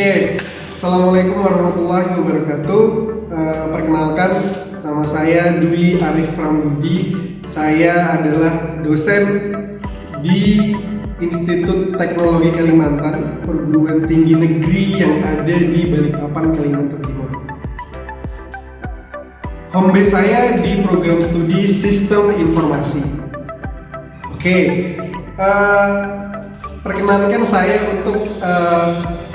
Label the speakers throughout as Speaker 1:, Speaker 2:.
Speaker 1: Oke, Assalamualaikum warahmatullahi wabarakatuh. Perkenalkan, nama saya Dwi Arif Prambudi. Saya adalah dosen di Institut Teknologi Kalimantan, perguruan tinggi negeri yang ada di Balikpapan, Kalimantan Timur. Home base saya di program studi Sistem Informasi. Oke, perkenankan saya untuk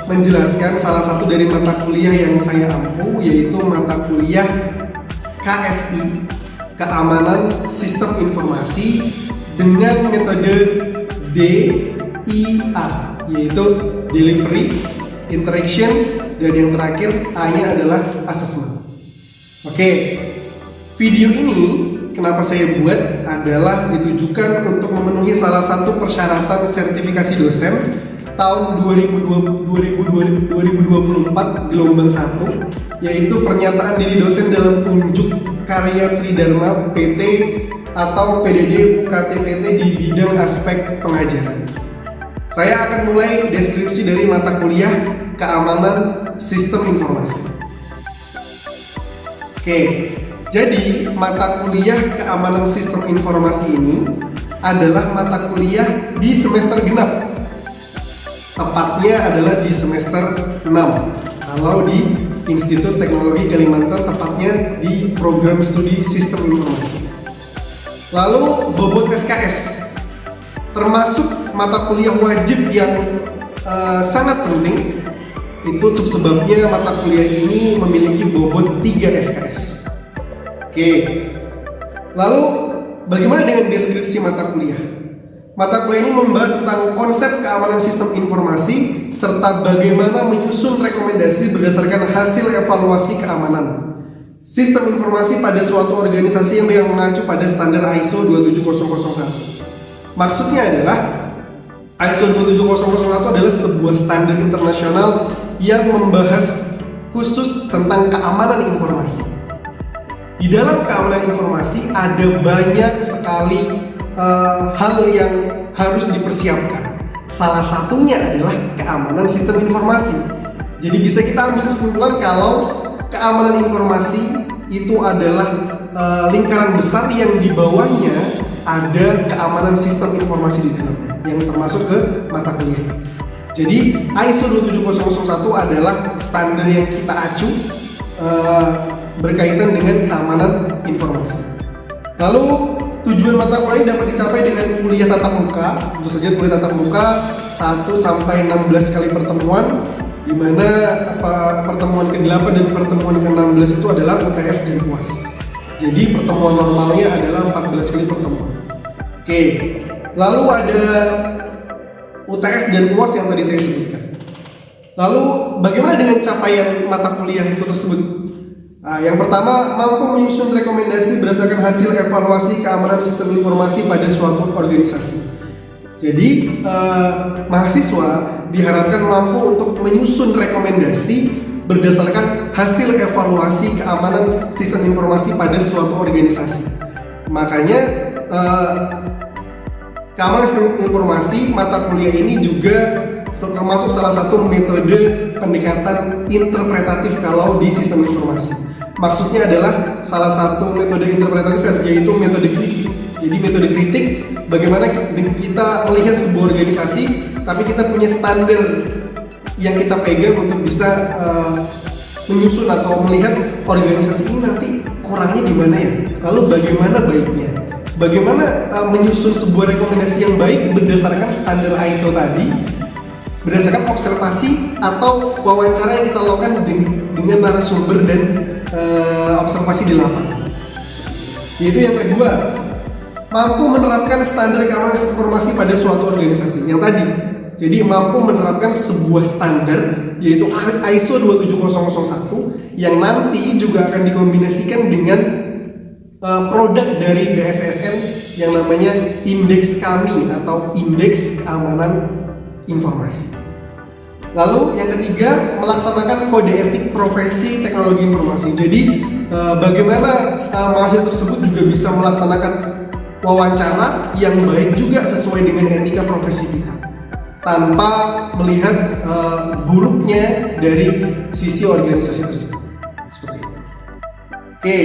Speaker 1: menjelaskan salah satu dari mata kuliah yang saya ampu, yaitu mata kuliah KSI, Keamanan Sistem Informasi, dengan metode DIA, yaitu Delivery, Interaction, dan yang terakhir A-nya adalah Assessment. Oke, video ini kenapa saya buat adalah ditujukan untuk memenuhi salah satu persyaratan sertifikasi dosen tahun 2024 gelombang 1, yaitu pernyataan diri dosen dalam unjuk karya Tridharma PT atau PDD UKT-PT di bidang aspek pengajaran. Saya akan mulai deskripsi dari mata kuliah Keamanan Sistem Informasi. Oke, jadi mata kuliah Keamanan Sistem Informasi ini adalah mata kuliah di semester genap. Tepatnya adalah di semester 6 kalau di Institut Teknologi Kalimantan, tepatnya di program studi Sistem Informasi. Lalu bobot SKS termasuk mata kuliah wajib yang sangat penting. Itu sebabnya mata kuliah ini memiliki bobot 3 SKS. Oke, lalu bagaimana dengan deskripsi mata kuliah? Mata kuliah ini membahas tentang konsep keamanan sistem informasi serta bagaimana menyusun rekomendasi berdasarkan hasil evaluasi keamanan sistem informasi pada suatu organisasi yang mengacu pada standar ISO 27001. Maksudnya adalah ISO 27001 adalah sebuah standar internasional yang membahas khusus tentang keamanan informasi. Di dalam keamanan informasi ada banyak sekali hal yang harus dipersiapkan. Salah satunya adalah keamanan sistem informasi. Jadi bisa kita ambil kesimpulan kalau keamanan informasi itu adalah lingkaran besar yang di bawahnya ada keamanan sistem informasi di dalamnya, yang termasuk ke mata kuliah ini. Jadi ISO 27001 adalah standar yang kita acu berkaitan dengan keamanan informasi. Lalu tujuan mata kuliah ini dapat dicapai dengan kuliah tatap muka. Tentu saja kuliah tatap muka 1 sampai 16 kali pertemuan, di mana pertemuan ke-8 dan pertemuan ke-16 itu adalah UTS dan UAS. Jadi pertemuan normalnya adalah 14 kali pertemuan. Oke, lalu ada UTS dan UAS yang tadi saya sebutkan. Lalu bagaimana dengan capaian mata kuliah itu tersebut? Yang pertama, mampu menyusun rekomendasi berdasarkan hasil evaluasi keamanan sistem informasi pada suatu organisasi. Jadi, mahasiswa diharapkan mampu untuk menyusun rekomendasi berdasarkan hasil evaluasi keamanan sistem informasi pada suatu organisasi. Makanya, keamanan sistem informasi mata kuliah ini juga termasuk salah satu metode pendekatan interpretatif kalau di sistem informasi. Maksudnya adalah salah satu metode interpretatif yaitu metode kritik. Jadi metode kritik bagaimana kita melihat sebuah organisasi, tapi kita punya standar yang kita pegang untuk bisa menyusun atau melihat organisasi ini nanti kurangnya di mana ya. Lalu bagaimana baiknya? Bagaimana menyusun sebuah rekomendasi yang baik berdasarkan standar ISO tadi, berdasarkan observasi atau wawancara yang kita lakukan dengan narasumber dan observasi di lapangan. Yaitu yang kedua, mampu menerapkan standar keamanan informasi pada suatu organisasi. Yang tadi, jadi mampu menerapkan sebuah standar yaitu ISO 27001 yang nanti juga akan dikombinasikan dengan produk dari BSSN yang namanya Indeks Kami atau Indeks Keamanan Informasi. Lalu yang ketiga, melaksanakan kode etik profesi teknologi informasi. Jadi bagaimana mahasiswa tersebut juga bisa melaksanakan wawancara yang baik juga sesuai dengan etika profesi kita. tanpa melihat buruknya dari sisi organisasi tersebut. Seperti itu. Oke.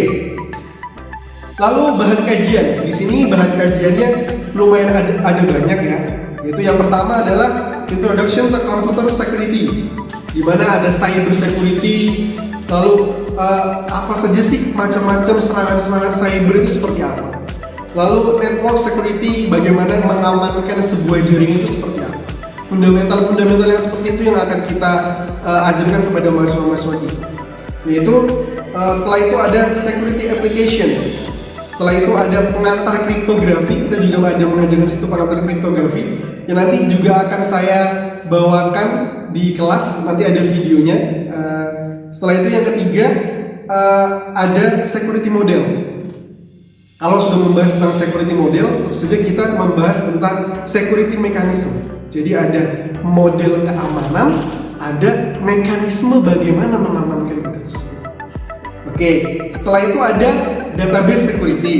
Speaker 1: Lalu bahan kajian. Di sini bahan kajiannya lumayan ada banyak ya. Yaitu yang pertama adalah Introduction to Computer Security, di mana ada cyber security. Lalu apa saja sih macam-macam serangan-serangan cyber itu seperti apa? Lalu network security, bagaimana mengamankan sebuah jaringan itu seperti apa? Fundamental yang seperti itu yang akan kita ajarkan kepada mahasiswa-mahasiswa kita. Yaitu setelah itu ada security application. Setelah itu ada pengantar kriptografi. Kita juga ada mengajarkan situ pengantar kriptografi yang nanti juga akan saya bawakan di kelas. Nanti ada videonya. Setelah itu yang ketiga ada security model. Kalau sudah membahas tentang security model, tentu saja kita membahas tentang security mechanism. Jadi ada model keamanan, ada mekanisme bagaimana mengamankan itu tersebut. Oke, setelah itu ada database security.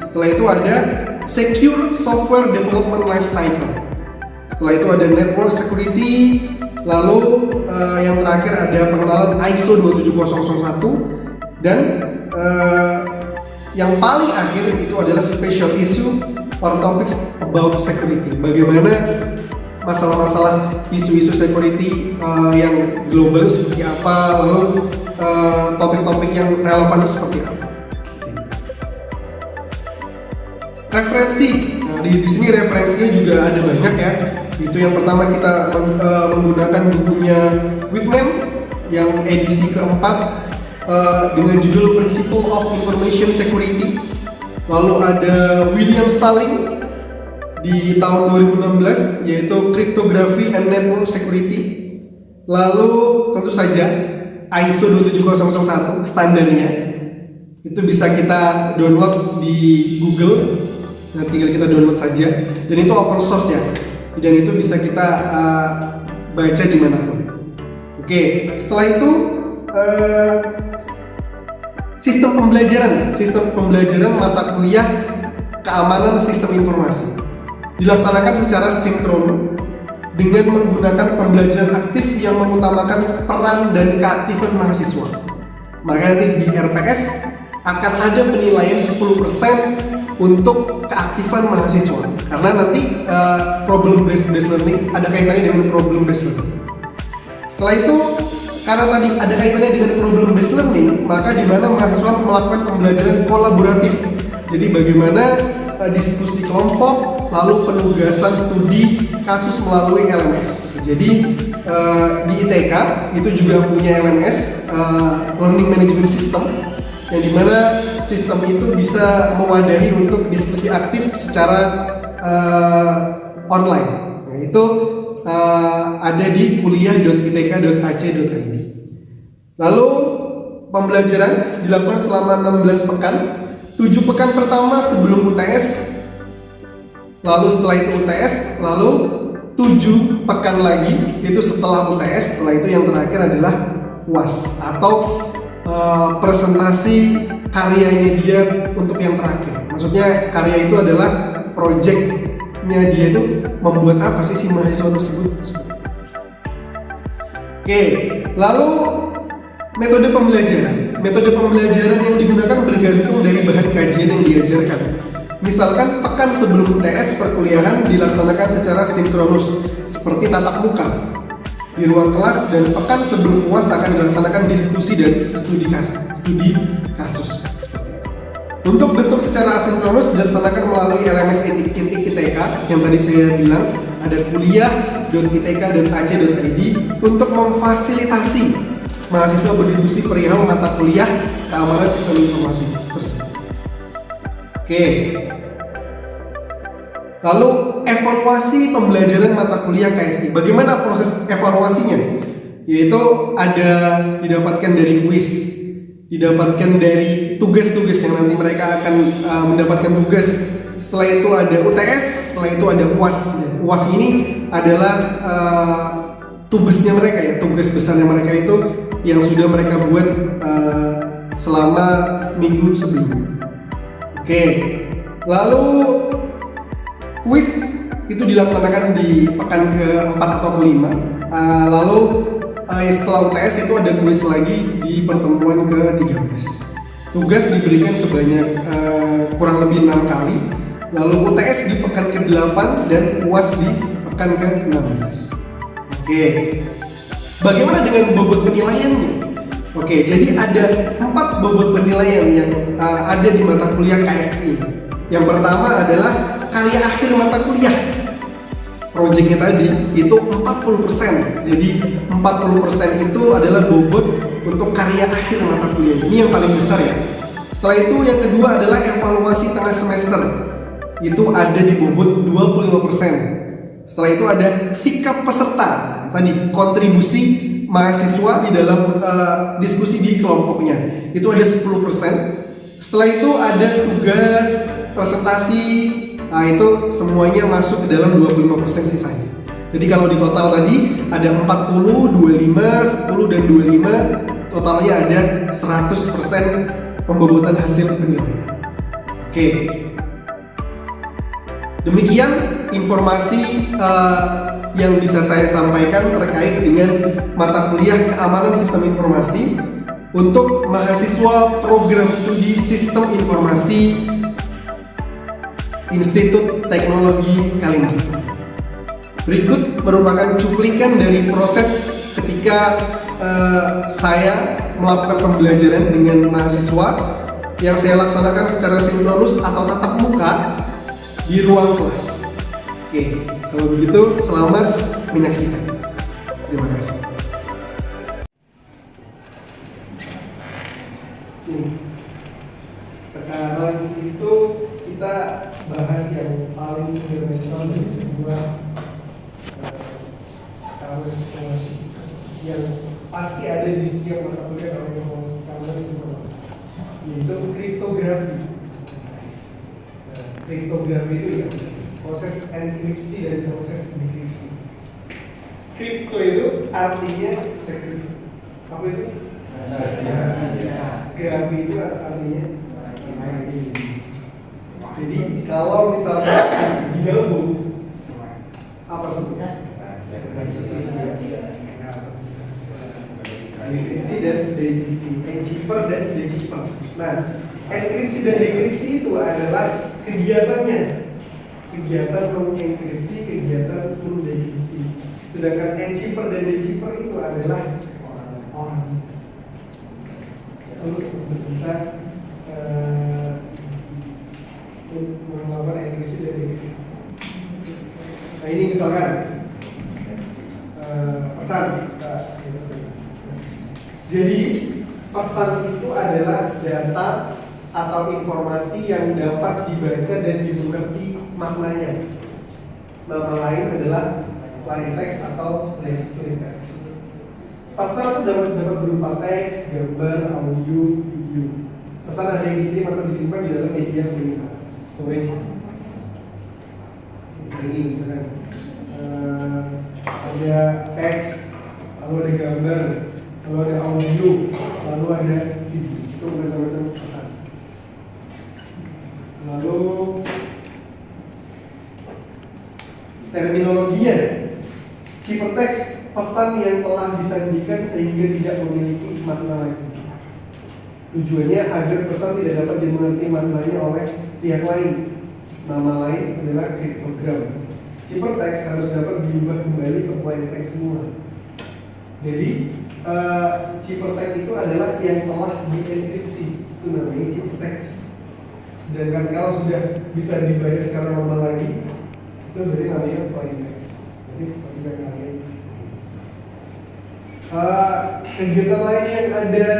Speaker 1: Setelah itu ada secure software development life cycle. Setelah itu ada network security. Lalu yang terakhir ada pengenalan ISO 27001 dan yang paling akhir itu adalah special issue or topics about security. Bagaimana masalah-masalah isu-isu security yang global seperti apa, lalu topik-topik yang relevan seperti apa. Referensi. Nah, di sini referensinya juga ada banyak ya. Itu yang pertama kita menggunakan bukunya Whitman yang edisi keempat dengan judul Principle of Information Security. Lalu ada William Stalling di tahun 2016 yaitu Cryptography and Network Security. Lalu tentu saja ISO 27001 standarnya itu bisa kita download di Google. Nah, tinggal kita download saja dan itu open source ya, dan itu bisa kita baca dimanapun. Oke, setelah itu sistem pembelajaran mata kuliah keamanan sistem informasi dilaksanakan secara sinkron dengan menggunakan pembelajaran aktif yang mengutamakan peran dan keaktifan mahasiswa. Maka nanti di RPS akan ada penilaian 10% untuk keaktifan mahasiswa, karena nanti problem based learning ada kaitannya dengan problem based learning. Setelah itu, karena tadi ada kaitannya dengan problem based learning, maka di mana mahasiswa melakukan pembelajaran kolaboratif. Jadi bagaimana diskusi kelompok, lalu penugasan studi kasus melalui LMS. Jadi di ITK itu juga punya LMS, Learning Management System, yang dimana sistem itu bisa mewadahi untuk diskusi aktif secara online. Nah, itu ada di kuliah.itk.ac.id. Lalu pembelajaran dilakukan selama 16 pekan. 7 pekan pertama sebelum UTS, lalu setelah itu UTS, lalu 7 pekan lagi itu setelah UTS. Setelah itu yang terakhir adalah UAS atau presentasi karyanya dia untuk yang terakhir. Maksudnya karya itu adalah projectnya dia itu membuat apa sih si mahasiswa tersebut. Oke, lalu metode pembelajaran yang digunakan bergantung dari bahan kajian yang diajarkan. Misalkan pekan sebelum UTS perkuliahan dilaksanakan secara sinkronus seperti tatap muka di ruang kelas, dan pekan sebelum UAS akan dilaksanakan diskusi dan studi kasus. Untuk bentuk secara asinkronus dilaksanakan melalui LMS ITK yang tadi saya bilang, ada kuliah.itk.ac.id untuk memfasilitasi mahasiswa berdiskusi perihal mata kuliah keamanan sistem informasi tersebut. Oke. Lalu evaluasi pembelajaran mata kuliah KSI. Bagaimana proses evaluasinya? Yaitu ada didapatkan dari kuis, didapatkan dari tugas-tugas yang nanti mereka akan mendapatkan tugas. Setelah itu ada UTS, setelah itu ada UAS. UAS ini adalah tugasnya mereka ya, tugas besarnya mereka itu yang sudah mereka buat selama minggu sebelumnya. Oke, lalu kuis itu dilaksanakan di pekan ke-4 atau ke-5. Lalu setelah UTS itu ada kuis lagi di pertemuan ke-13. Tugas diberikan sebanyak kurang lebih 6 kali. Lalu UTS di pekan ke-8 dan UAS di pekan ke-16. Oke. Bagaimana dengan bobot penilaiannya? Oke, jadi ada 4 bobot penilaian yang ada di mata kuliah KSI. Yang pertama adalah karya akhir mata kuliah. Proyeknya tadi itu 40%. Jadi 40% itu adalah bobot untuk karya akhir mata kuliah. Ini yang paling besar ya. Setelah itu yang kedua adalah evaluasi tengah semester. Itu ada di bobot 25%. Setelah itu ada sikap peserta. Tadi kontribusi mahasiswa di dalam diskusi di kelompoknya. Itu ada 10%. Setelah itu ada tugas, presentasi. Nah, itu semuanya masuk ke dalam 25% sisanya. Jadi kalau di total tadi ada 40, 25, 10 dan 25, totalnya ada 100% pembobotan hasil penilaian. Oke. Demikian informasi yang bisa saya sampaikan terkait dengan mata kuliah keamanan sistem informasi untuk mahasiswa program studi Sistem Informasi Institut Teknologi Kalimantan. Berikut merupakan cuplikan dari proses ketika saya melakukan pembelajaran dengan mahasiswa yang saya laksanakan secara sinkronus atau tatap muka di ruang kelas. Oke, kalau begitu selamat menyaksikan. Terima kasih. Sekarang itu kita bahas yang paling fundamental dari sebuah kamus yang pasti ada di setiap mata kuliah kamus informasi, yaitu kriptografi. Kriptografi itu ya proses enkripsi dan proses dekripsi. Kripto itu artinya secret. Apa itu? Grafi itu artinya. Jadi kalau misalnya digabung apa sebutnya? Enkripsi dan dekripsi, encryptor dan decipher. Nah, enkripsi dan dekripsi itu adalah kegiatannya, kegiatan mengenkripsi, kegiatan mendekripsi. Sedangkan encryptor dan decipher itu adalah orang. Terus untuk bisa melakukan enkripsi dan dekripsi. Nah ini misalkan pesan. Jadi pesan itu adalah data atau informasi yang dapat dibaca dan dimengerti maknanya. Nama lain adalah plain text atau plain text. Pesan itu dapat berupa teks, gambar, audio, video. Pesan ada yang dikirim atau disimpan di dalam media pilihan, storage. Ini misalkan ada teks, lalu ada gambar, lalu ada audio, lalu ada video. Itu macam-macam pesan. Lalu terminologinya, ciphertext, pesan yang telah disajikan sehingga tidak memiliki makna lagi. Tujuannya agar pesan tidak dapat dimengerti maknanya oleh pihak lain. Nama lain adalah kriptogram. Ciphertext harus dapat diubah kembali ke plain text semua. Jadi ciphertext itu adalah yang telah dienkripsi, itu namanya ciphertext. Sedangkan kalau sudah bisa dibaca secara normal lagi, itu berarti namanya plain text. Jadi seperti yang kalian. Kegiatan lain yang ada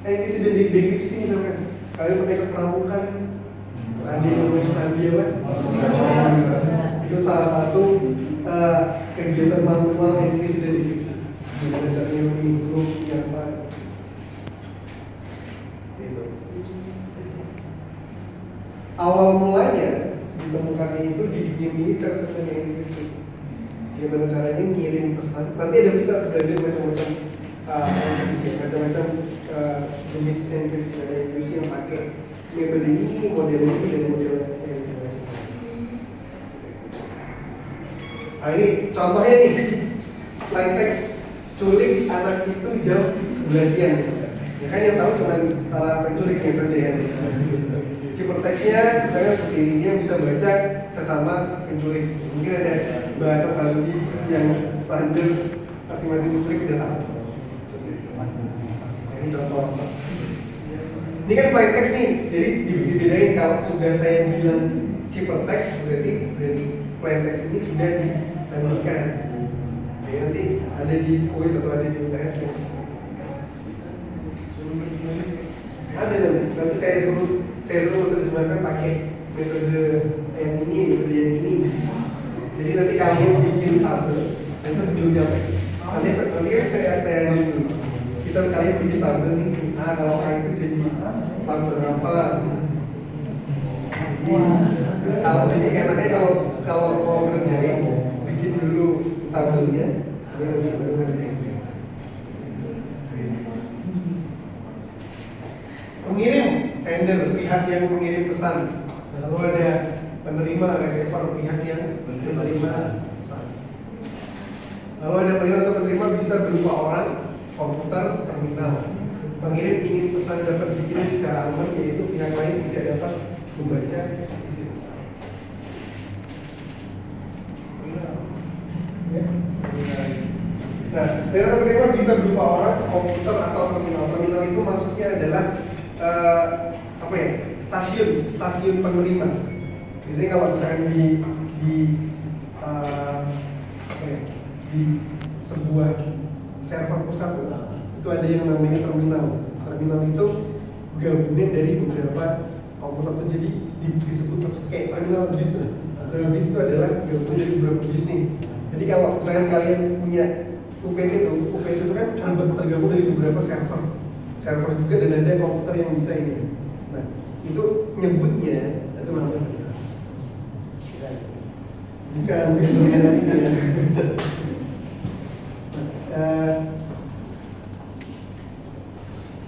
Speaker 1: enkripsi dan dekripsi, misalkan kalian pakai kepramuka, ada yang namanya sandiawan. Itu salah satu kegiatan manual enkripsi dan dekripsi. Bagaimana caranya menginkrip apa? Itu. Awal mulanya ditemukannya itu di dunia militer sebenarnya enkripsi. Gimana caranya ngirim pesan? Nanti ada kita belajar macam-macam enkripsi, macam-macam jenis enkripsi. Ada enkripsi yang pakai metode ini, model ini, dan model yang lain. Nah ini contohnya nih, plain text culik anak itu jam 11 siang misalnya. Ya kan yang tahu cuma para penculik yang saja ya. Ciperteksnya misalnya seperti ini, dia bisa baca sesama penculik. Mungkin ada bahasa sandi yang standar masing-masing penculik udah tahu. Ini contoh. Ini kan plain text nih, jadi dibedain kalau sudah saya bilang ciperteks berarti plain text ini sudah disandikan. Ya, nanti ada di kuis atau ada di UTS ya. Ada nanti saya suruh menerjemahkan pakai metode yang ini, metode yang ini. Jadi nanti kalian bikin tabel, itu ujungnya apa? Nanti kan saya ajarin dulu. Kita kalian bikin tabel nih. Nah kalau A itu jadi tabel apa? Kalau jadi enaknya kalau mau ngerjain bikin dulu tabelnya, baru ngerjain. Pengirim, sender, pihak yang mengirim pesan. Lalu ada penerima, receiver, pihak yang menerima pesan. Lalu ada pengirim atau penerima bisa berupa orang, komputer, terminal. Pengirim ingin pesan dapat dikirim secara aman, yaitu pihak lain tidak dapat membaca isi pesan. Nah, pengirim atau penerima bisa berupa orang, komputer, atau terminal. Terminal itu maksudnya adalah apa ya, stasiun penerima. Biasanya kalau misalkan di sebuah server pusat itu ada yang namanya terminal. Terminal itu gabungan dari beberapa komputer tuh, jadi disebut kayak terminal bis. Terminal bis itu adalah gabungan dari beberapa bis nih. Jadi kalau misalkan kalian punya UPT itu kan tergabung dari beberapa server juga, dan ada komputer yang bisa ini. Nah, itu nyebutnya itu namanya bukan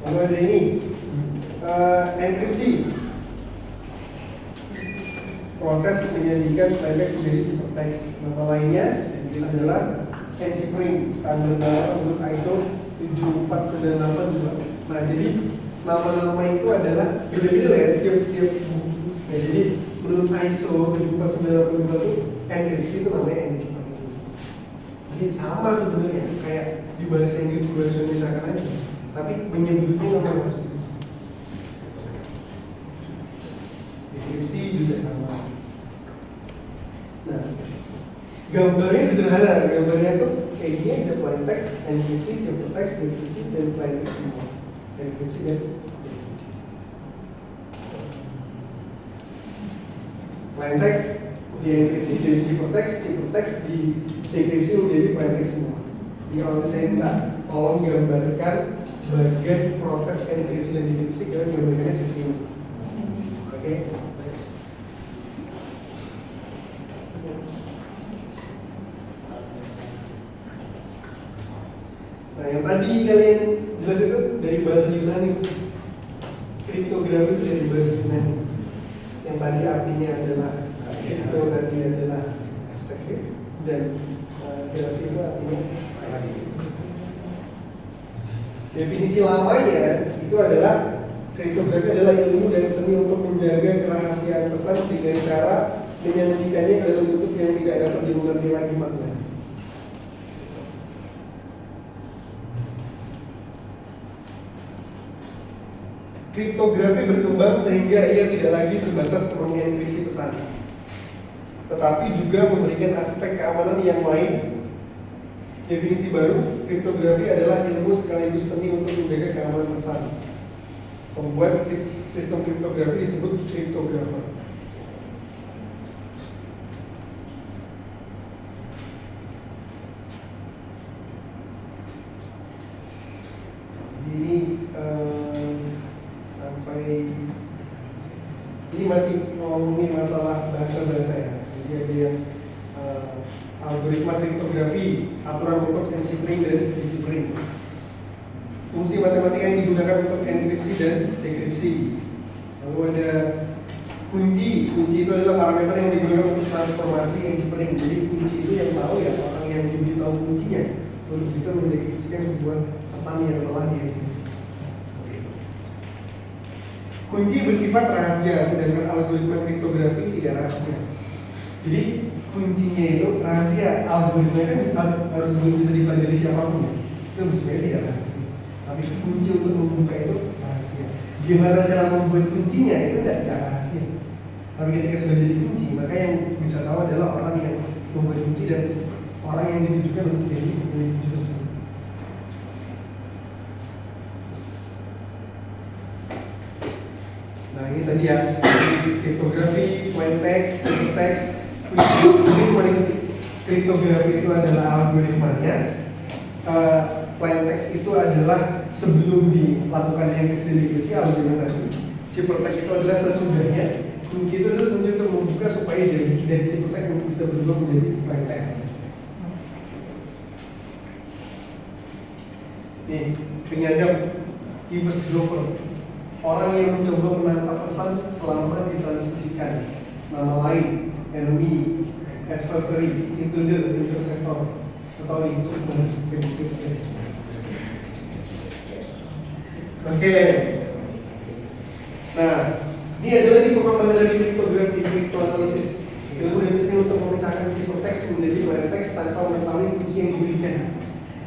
Speaker 1: lalu ada ini enkripsi, proses menjadikan playback menjadi cipertext. Nama lainnya adalah encrypting, standar dalam menurut ISO 74982. Nah, jadi nama-nama itu adalah beda-beda ya setiap buku. Nah, jadi menurut ISO 74982 itu enkripsi itu namanya encrypting. Jadi sama sebenarnya kayak di bahasa Inggris, di bahasa Indonesia kan aja, tapi menyebutnya nama harus enkripsi juga sama. Nah, gambarnya sederhana, gambarnya tuh kayak gini aja, plain text, enkripsi, cipertext, dekripsi, dan plain text semua. Enkripsi dan dekripsi. Plain text di enkripsi jadi cipertext di dekripsi menjadi plain text semua. Jadi kalau saya minta tolong gambarkan bagian proses enkripsi dan dekripsi, kalian gambarkannya seperti ini. Oke? Nah, yang tadi kalian jelas itu dari bahasa Yunani. Kriptografi itu dari bahasa Yunani. Yang tadi artinya adalah kripto, tadi adalah secret, dan grafi itu artinya definisi lamanya itu adalah kriptografi adalah ilmu dan seni untuk menjaga kerahasiaan pesan dengan cara menyanyikannya ke dalam bentuk yang tidak dapat dimengerti lagi makna. Kriptografi berkembang sehingga ia tidak lagi sebatas mengenkripsi pesan, tetapi juga memberikan aspek keamanan yang lain. Definisi baru, kriptografi adalah ilmu sekaligus seni untuk menjaga keamanan pesan. Pembuat sistem kriptografi disebut kriptografer. Ini masih ngomongin masalah bahasa ya. Jadi ada yang algoritma kriptografi, aturan untuk encrypting dan deciphering, fungsi matematika yang digunakan untuk enkripsi dan dekripsi. Lalu ada Kunci itu adalah parameter yang digunakan untuk transformasi encrypting. Jadi kunci itu yang tahu ya orang yang diberitahu kuncinya untuk bisa mendeskripsikan sebuah pesan yang telah dienkripsi. Kunci bersifat rahasia, sedangkan algoritma kriptografi tidak rahasia. Jadi kuncinya itu rahasia, algoritma kan harus belum bisa dipelajari siapapun. Itu sebenarnya tidak rahasia. Tapi kunci untuk membuka itu rahasia. Gimana cara membuat kuncinya itu tidak rahasia. Tapi ketika sudah jadi kunci, maka yang bisa tahu adalah orang yang membuat kunci dan orang yang ditujukan untuk jadi pemilik kunci tersebut. Nah ini tadi ya, kriptografi, plain text, ciphertext, kunci. Kriptografi itu adalah algoritmanya, plain text itu adalah sebelum dilakukan enkripsi algoritma tadi. Ciphertext itu adalah sesudahnya. Kunci itu adalah kunci untuk membuka supaya jadi dari ciphertext bisa berubah menjadi plain text. Nih, penyadap reverse dropper. Orang yang mencoba menangkap pesan selama ditransmisikan. Nama lain, enemy, adversary, intruder, interceptor, atau insult. Oke. Nah, ini adalah di pengembangan dari kriptografi, cryptanalysis. Ilmu dari sini untuk memecahkan ciphertext menjadi plain text tanpa mengetahui kunci yang diberikan.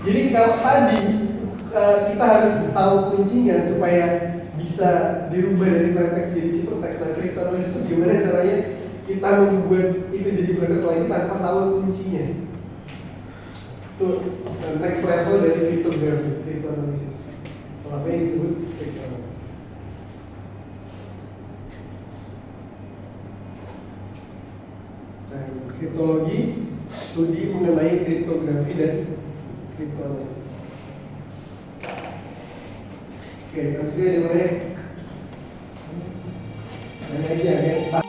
Speaker 1: Jadi kalau tadi kita harus tahu kuncinya supaya bisa dirubah dari plain text jadi ciphertext. Nah, cryptanalysis itu gimana caranya kita membuat itu jadi plain text lagi tanpa tahu kuncinya. Itu next level dari kriptografi, cryptanalysis. Apa yang disebut cryptanalysis. Nah, kriptologi studi mengenai kriptografi dan kriptoanalisis. Oke, sampai sini ada mana? Nanya aja ya.